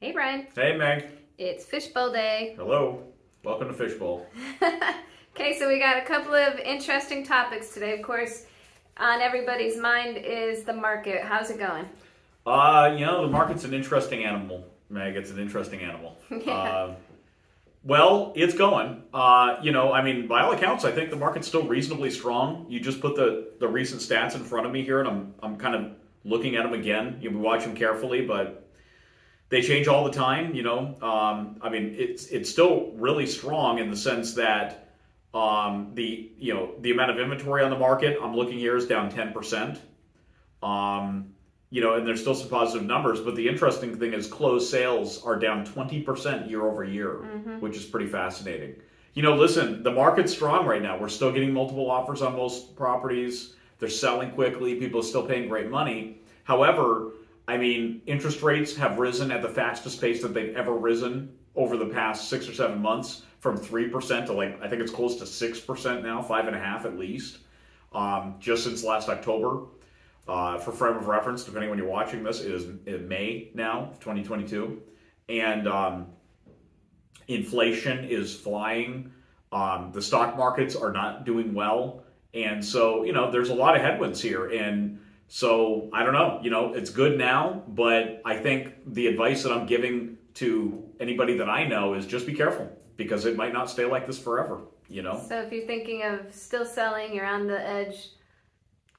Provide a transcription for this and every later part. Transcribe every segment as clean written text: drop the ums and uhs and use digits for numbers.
Hey Brian, Hey Meg. it's Fishbowl Day. Hello. Welcome to Fishbowl. Okay, so we got a couple of interesting topics today. Of course, on everybody's mind is the market. How's it going? The market's an interesting animal, Meg. It's an interesting animal. Yeah. Well, it's going. By all accounts, I think the market's still reasonably strong. You just put the recent stats in front of me here, and I'm kind of looking at them again. We watch them carefully, but they change all the time. It's still really strong in the sense that the amount of inventory on the market I'm looking here is down 10%. And there's still some positive numbers, but the interesting thing is closed sales are down 20% year over year, which is pretty fascinating. Listen, the market's strong right now. We're still getting multiple offers on most properties. They're selling quickly. People are still paying great money. However, interest rates have risen at the fastest pace that they've ever risen over the past 6 or 7 months, from 3% to I think it's close to 6% now, 5.5% at least, just since last October. For frame of reference, depending when you're watching this, it is in May now, 2022. And inflation is flying. The stock markets are not doing well. And so, there's a lot of headwinds here. And so, I don't know, it's good now, but I think the advice that I'm giving to anybody that I know is just be careful, because it might not stay like this forever, So if you're thinking of still selling, you're on the edge,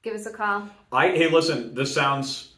give us a call. Hey, listen, this sounds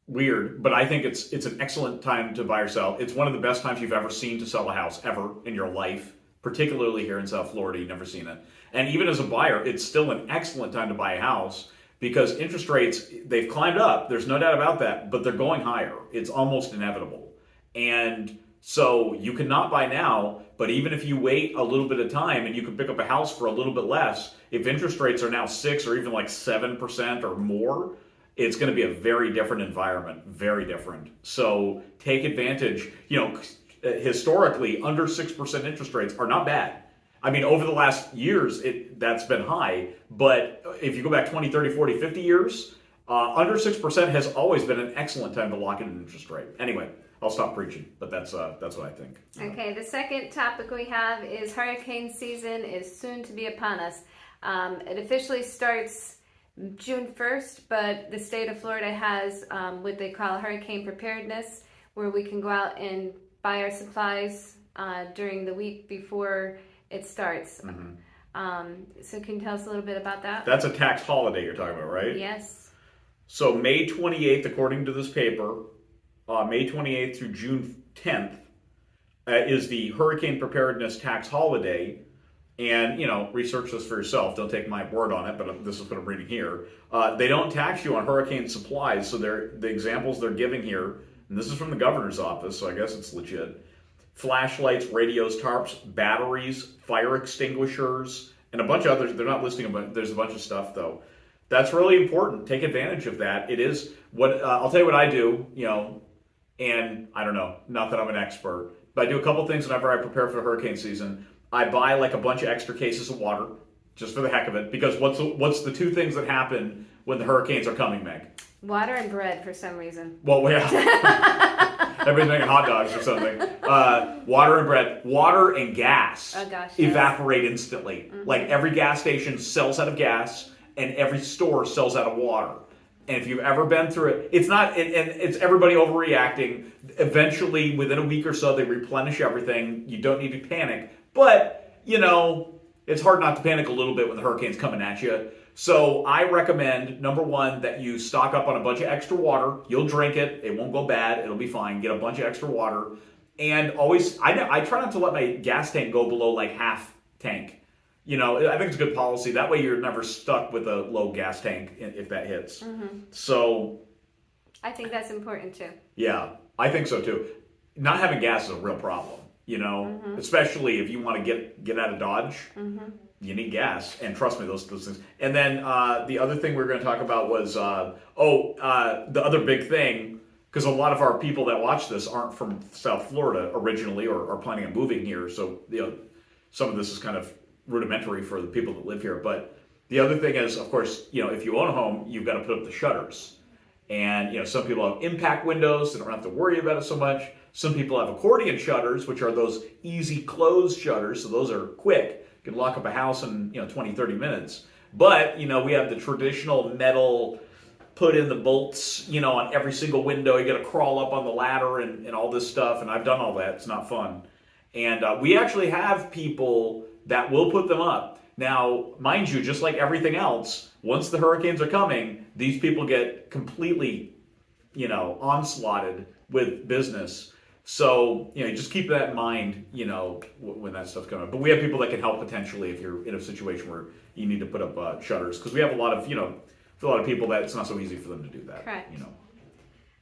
weird, but I think it's an excellent time to buy or sell. It's one of the best times you've ever seen to sell a house ever in your life, particularly here in South Florida. You've never seen it. And even as a buyer, it's still an excellent time to buy a house, because interest rates, they've climbed up. There's no doubt about that, but they're going higher. It's almost inevitable. And so you cannot buy now, but even if you wait a little bit of time and you can pick up a house for a little bit less, if interest rates are now 6 or even 7% or more, it's going to be a very different environment, very different. So take advantage. Historically, under 6% interest rates are not bad. Over the last years, that's been high, but if you go back 20, 30, 40, 50 years, under 6% has always been an excellent time to lock in an interest rate. Anyway, I'll stop preaching, but that's what I think. Okay, the second topic we have is hurricane season is soon to be upon us. It officially starts June 1st, but the state of Florida has what they call Hurricane Preparedness, where we can go out and buy our supplies during the week before it starts. So can you tell us a little bit about that? That's a tax holiday you're talking about, right? Yes. So May 28th, according to this paper, May 28th through June 10th is the Hurricane Preparedness Tax Holiday. And, research this for yourself. Don't take my word on it, but this is what I'm reading here. They don't tax you on hurricane supplies. So the examples they're giving here, and this is from the governor's office, so I guess it's legit. Flashlights, radios, tarps, batteries, fire extinguishers, and a bunch of others. They're not listing them, but there's a bunch of stuff, though. That's really important. Take advantage of that. It is what I'll tell you what I do, and I don't know, not that I'm an expert, but I do a couple things whenever I prepare for the hurricane season. I buy a bunch of extra cases of water, just for the heck of it, because what's the two things that happen when the hurricanes are coming, Meg? Water and bread for some reason. Well, yeah. Everybody's making hot dogs or something. Water and bread. Water and gas evaporate instantly. Every gas station sells out of gas, and every store sells out of water. And if you've ever been through it, it's not, and it's everybody overreacting. Eventually, within a week or so, they replenish everything. You don't need to panic. But, it's hard not to panic a little bit when the hurricane's coming at you. So I recommend, number one, that you stock up on a bunch of extra water. You'll drink it. It won't go bad. It'll be fine. Get a bunch of extra water. And always, I try not to let my gas tank go below half tank. I think it's a good policy. That way you're never stuck with a low gas tank if that hits. So I think that's important too. Yeah, I think so too. Not having gas is a real problem, especially if you want to get out of Dodge. You need gas, and trust me, those things. And then the other thing we were going to talk about was, the other big thing, because a lot of our people that watch this aren't from South Florida originally or are planning on moving here. So, some of this is kind of rudimentary for the people that live here. But the other thing is, of course, if you own a home, you've got to put up the shutters. And some people have impact windows, they don't have to worry about it so much. Some people have accordion shutters, which are those easy close shutters, so those are quick. You can lock up a house in 20, 30 minutes. But we have the traditional metal, put in the bolts, on every single window. You got to crawl up on the ladder and all this stuff, and I've done all that. It's not fun. And we actually have people that will put them up. Now, mind you, just like everything else, once the hurricanes are coming, these people get completely, onslaughted with business. So, just keep that in mind, when that stuff's coming up. But we have people that can help potentially if you're in a situation where you need to put up shutters, because we have a lot of, for a lot of people that it's not so easy for them to do that. Correct.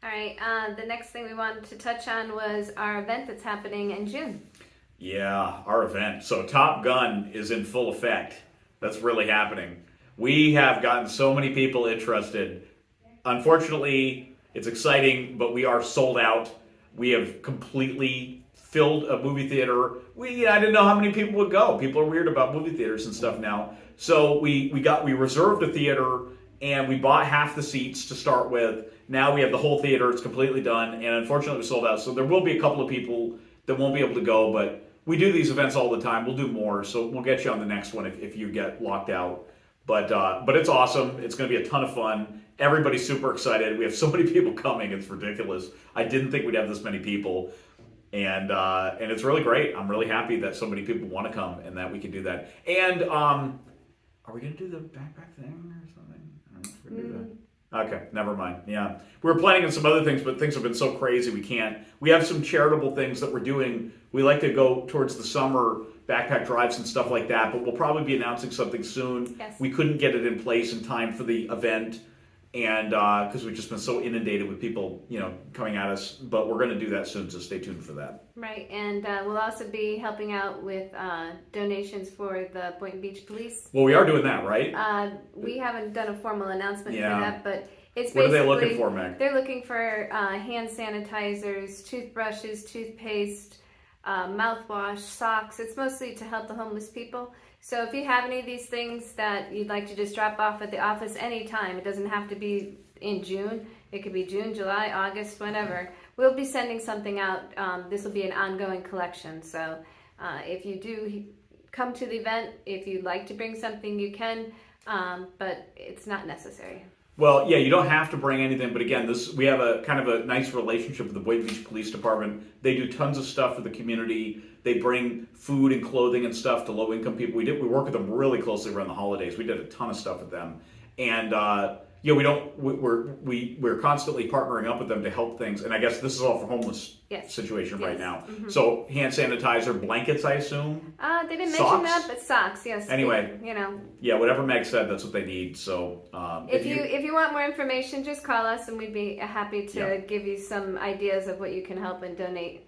All right. The next thing we wanted to touch on was our event that's happening in June. Yeah, our event. So Top Gun is in full effect. That's really happening. We have gotten so many people interested. Unfortunately, it's exciting, but we are sold out. We have completely filled a movie theater. I didn't know how many people would go. People are weird about movie theaters and stuff now. So we reserved a theater and we bought half the seats to start with. Now we have the whole theater. It's completely done, and unfortunately we sold out. So there will be a couple of people that won't be able to go, but we do these events all the time. We'll do more, so we'll get you on the next one if you get locked out. But it's awesome. It's going to be a ton of fun. Everybody's super excited. We have so many people coming. It's ridiculous. I didn't think we'd have this many people, and it's really great. I'm really happy that so many people want to come and that we can do that. And are we going to do the backpack thing or something? I don't know if we're going to do that. Okay, never mind. Yeah. We were planning on some other things, but things have been so crazy we can't. We have some charitable things that we're doing. We like to go towards the summer backpack drives and stuff like that, but we'll probably be announcing something soon. Yes. We couldn't get it in place in time for the event, and because we've just been so inundated with people, coming at us, but we're going to do that soon, so stay tuned for that. Right, and we'll also be helping out with donations for the Boynton Beach Police. Well, we are doing that, right? We haven't done a formal announcement for that, but it's what basically... are they looking for, Meg? They're looking for hand sanitizers, toothbrushes, toothpaste, mouthwash, socks. It's mostly to help the homeless people. So if you have any of these things that you'd like to just drop off at the office anytime, it doesn't have to be in June. It could be June, July, August, whenever. We'll be sending something out. This will be an ongoing collection. So if you do come to the event, if you'd like to bring something, you can, but it's not necessary. Well, yeah, you don't have to bring anything, but again, we have a kind of a nice relationship with the Boynton Beach Police Department. They do tons of stuff for the community. They bring food and clothing and stuff to low-income people. We work with them really closely around the holidays. We did a ton of stuff with them, and we're constantly partnering up with them to help things. And I guess this is all for homeless situation right now. Mm-hmm. So hand sanitizer, blankets, I assume. They didn't socks? mention that, but socks, yes. Anyway, yeah, whatever Meg said, that's what they need. So if you want more information, just call us, and we'd be happy to give you some ideas of what you can help and donate.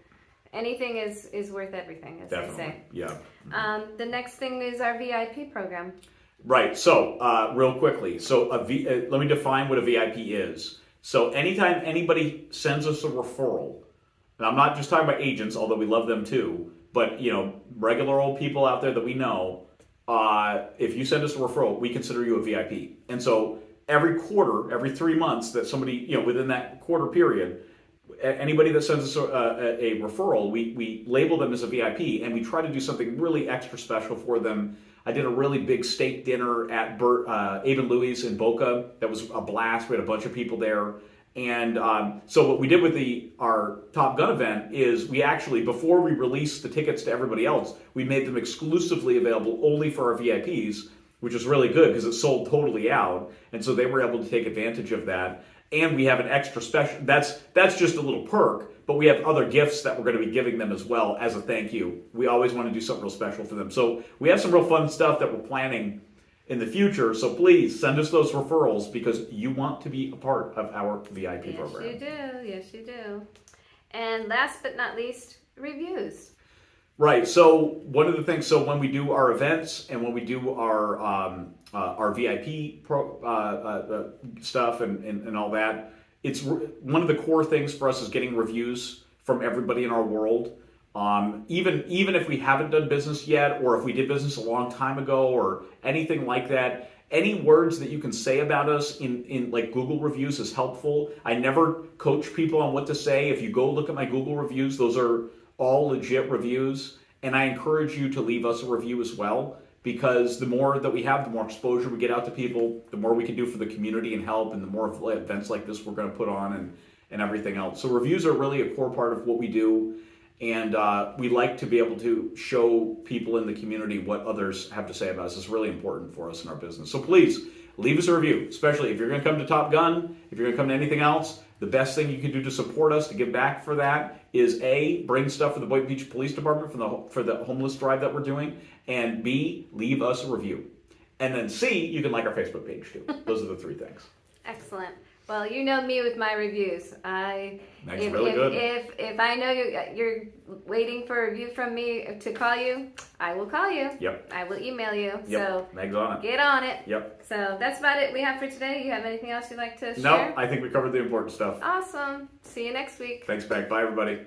Anything is worth everything, as they say. Yeah. The next thing is our VIP program. Right. So, real quickly, so let me define what a VIP is. So, anytime anybody sends us a referral, and I'm not just talking about agents, although we love them too, but regular old people out there that we know, if you send us a referral, we consider you a VIP. And so, every quarter, every 3 months, that somebody within that quarter period, anybody that sends us a referral, we label them as a VIP, and we try to do something really extra special for them. I did a really big steak dinner at Abe and Louie's in Boca. That was a blast. We had a bunch of people there. And so what we did with our Top Gun event is we actually, before we released the tickets to everybody else, we made them exclusively available only for our VIPs, which is really good because it sold totally out. And so they were able to take advantage of that. And we have an extra special, that's just a little perk, but we have other gifts that we're going to be giving them as well as a thank you. We always want to do something real special for them. So we have some real fun stuff that we're planning in the future. So please send us those referrals because you want to be a part of our VIP program. Yes, you do. Yes, you do. And last but not least, reviews. Right. So one of the things, so when we do our events and when we do our VIP stuff and all that, it's one of the core things for us is getting reviews from everybody in our world. Even if we haven't done business yet, or if we did business a long time ago, or anything like that, Any words that you can say about us in like Google reviews is helpful. I never coach people on what to say. If you go look at my Google reviews, those are all legit reviews. And I encourage you to leave us a review as well, because the more that we have, the more exposure we get out to people, the more we can do for the community and help, and the more events like this we're going to put on and everything else. So reviews are really a core part of what we do. And we like to be able to show people in the community what others have to say about us. It's really important for us in our business. So please, leave us a review, especially if you're going to come to Top Gun, if you're going to come to anything else. The best thing you can do to support us, to give back for that, is A, bring stuff for the Boynton Beach Police Department for the homeless drive that we're doing, and B, leave us a review. And then C, you can like our Facebook page too. Those are the three things. Excellent. Well, you know me with my reviews. If I know you're waiting for a review from me to call you, I will call you. Yep. I will email you. Yep. So Meg's on it. get on it. Yep. So that's about it we have for today. You have anything else you'd like to share? No, I think we covered the important stuff. Awesome. See you next week. Thanks, Meg. Bye, everybody.